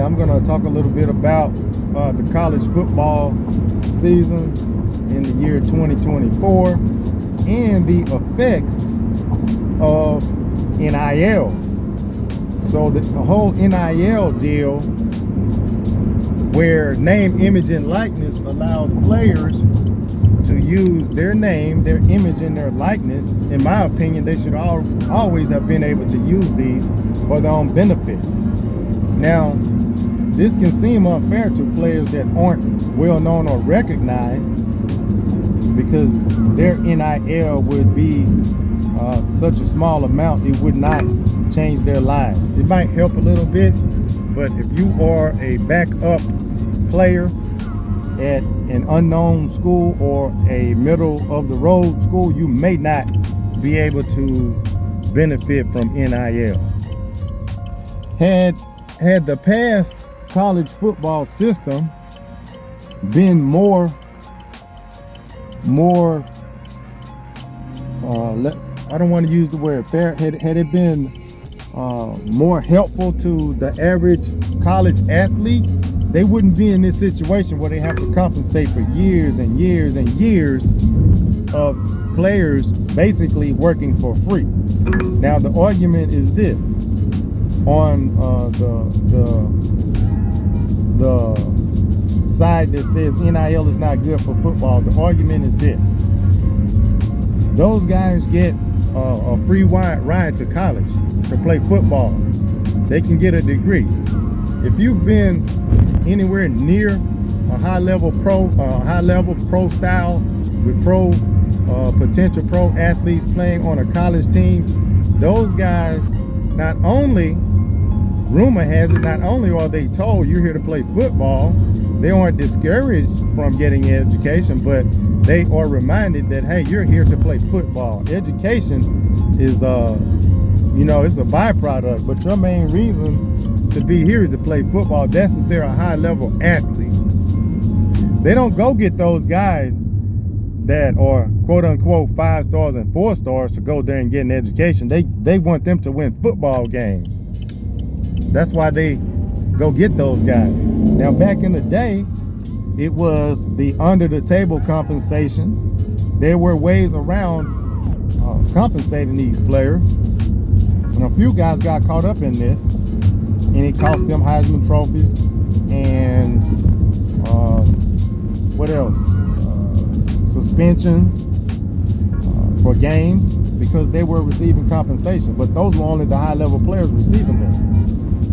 Yeah, I'm going to talk a little bit about the college football season in the year 2024 and the effects of N.I.L. So the whole N.I.L. deal, where name, image, and likeness allows players to use their name, their image, and their likeness. In my opinion, they should always have been able to use these for their own benefit. Now, this can seem unfair to players that aren't well known or recognized, because their NIL would be such a small amount, it would not change their lives. It might help a little bit, but if you are a backup player at an unknown school or a middle of the road school, you may not be able to benefit from NIL. Had the past college football system been more I don't want to use the word fair, had it been more helpful to the average college athlete, they wouldn't be in this situation where they have to compensate for years and years and years of players basically working for free. Now the argument is this: on the side that says NIL is not good for football, the argument is this: those guys get a free ride to college to play football. They can get a degree. If you've been anywhere near a high-level pro style with potential pro athletes playing on a college team, those guys, not only, rumor has it, not only are they told you're here to play football, they aren't discouraged from getting an education, but they are reminded that, hey, you're here to play football. Education is it's a byproduct, but your main reason to be here is to play football. That's if they're a high-level athlete. They don't go get those guys that are quote-unquote 5 stars and 4 stars to go there and get an education. They want them to win football games. That's why they go get those guys. Now, back in the day, it was the under-the-table compensation. There were ways around compensating these players, and a few guys got caught up in this, and it cost them Heisman trophies and what else? Suspensions for games, because they were receiving compensation. But those were only the high-level players receiving this.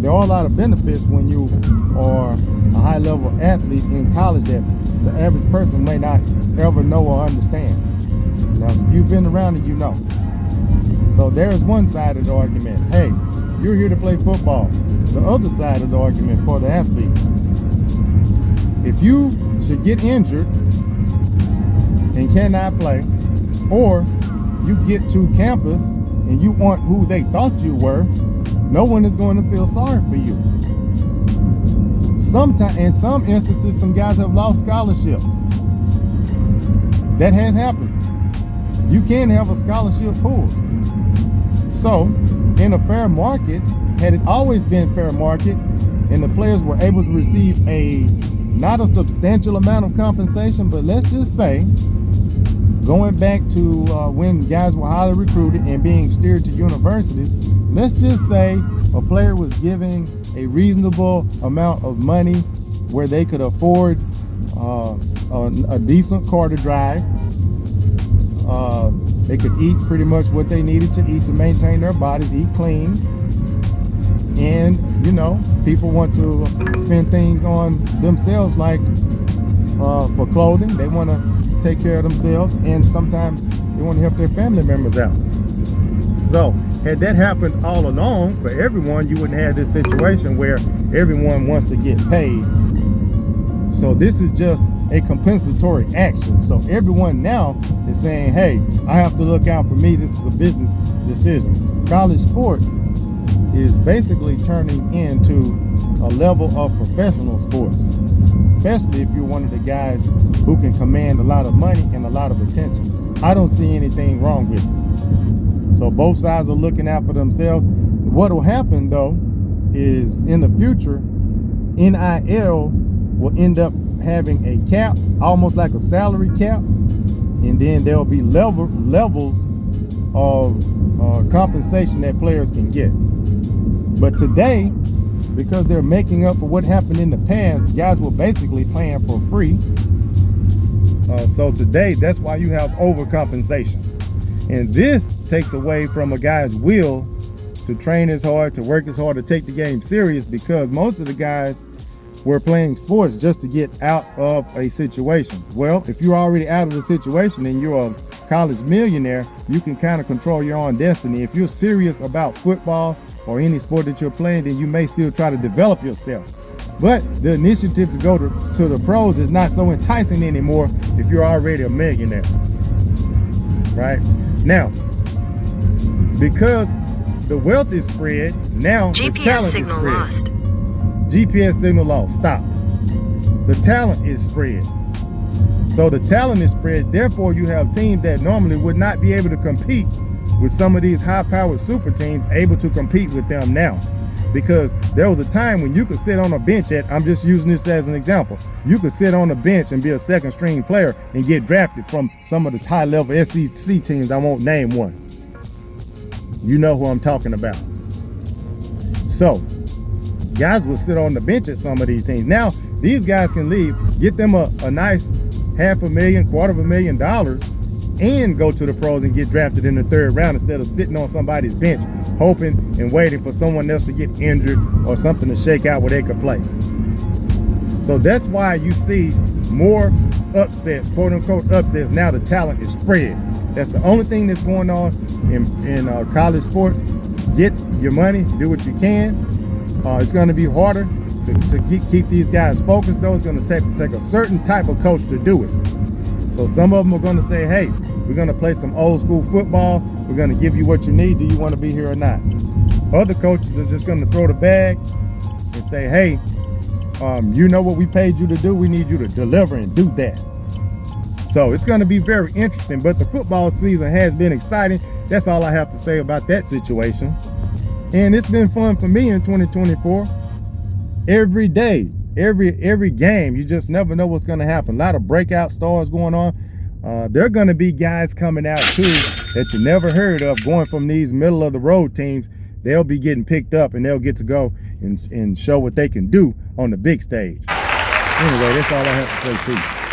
There are a lot of benefits when you are a high-level athlete in college that the average person may not ever know or understand. Now, if you've been around it, you know. So there's one side of the argument. Hey, you're here to play football. The other side of the argument for the athlete: if you should get injured and cannot play, or you get to campus and you aren't who they thought you were, no one is going to feel sorry for you. Sometimes, in some instances, some guys have lost scholarships. That has happened. You can have a scholarship pulled. So, in a fair market, had it always been fair market, and the players were able to receive not a substantial amount of compensation, but let's just say, going back to when guys were highly recruited and being steered to universities, let's just say a player was giving a reasonable amount of money where they could afford a decent car to drive. They could eat pretty much what they needed to eat to maintain their bodies, eat clean. And, people want to spend things on themselves, like for clothing. They want to take care of themselves, and sometimes they want to help their family members out. So, had that happened all along for everyone, you wouldn't have this situation where everyone wants to get paid. So this is just a compensatory action. So everyone now is saying, hey, I have to look out for me. This is a business decision. College sports is basically turning into a level of professional sports, especially if you're one of the guys who can command a lot of money and a lot of attention. I don't see anything wrong with it. So both sides are looking out for themselves. What will happen, though, is in the future, NIL will end up having a cap, almost like a salary cap, and then there'll be levels of compensation that players can get. But today, because they're making up for what happened in the past, guys were basically playing for free. So today, that's why you have overcompensation. And this takes away from a guy's will to train as hard, to work as hard, to take the game serious, because most of the guys were playing sports just to get out of a situation. Well, if you're already out of the situation and you're a college millionaire, you can kind of control your own destiny. If you're serious about football or any sport that you're playing, then you may still try to develop yourself. But the initiative to go to the pros is not so enticing anymore if you're already a millionaire, right? Now, because the wealth is spread, now the talent is spread. Lost. GPS signal lost. Stop. The talent is spread. So the talent is spread. Therefore, you have teams that normally would not be able to compete with some of these high-powered super teams able to compete with them now. Because there was a time when you could sit on a bench I'm just using this as an example. You could sit on a bench and be a second string player and get drafted from some of the high-level SEC teams. I won't name one. You know who I'm talking about. So, guys will sit on the bench at some of these teams. Now, these guys can leave, get them a nice $500,000, $250,000, and go to the pros and get drafted in the third round instead of sitting on somebody's bench, hoping and waiting for someone else to get injured or something to shake out where they could play. So that's why you see more upsets, quote unquote upsets. Now the talent is spread. That's the only thing that's going on in college sports. Get your money, do what you can. It's going to be harder to keep these guys focused, though. It's going to take a certain type of coach to do it. So some of them are going to say, hey, we're going to play some old school football. We're going to give you what you need. Do you want to be here or not? Other coaches are just going to throw the bag and say, hey, you know what we paid you to do? We need you to deliver and do that. So it's going to be very interesting, but the football season has been exciting. That's all I have to say about that situation. And it's been fun for me in 2024. Every day, every game, you just never know what's going to happen. A lot of breakout stars going on. There are going to be guys coming out too that you never heard of, going from these middle of the road teams. They'll be getting picked up and they'll get to go and show what they can do on the big stage. Anyway, that's all I have to say. Peace.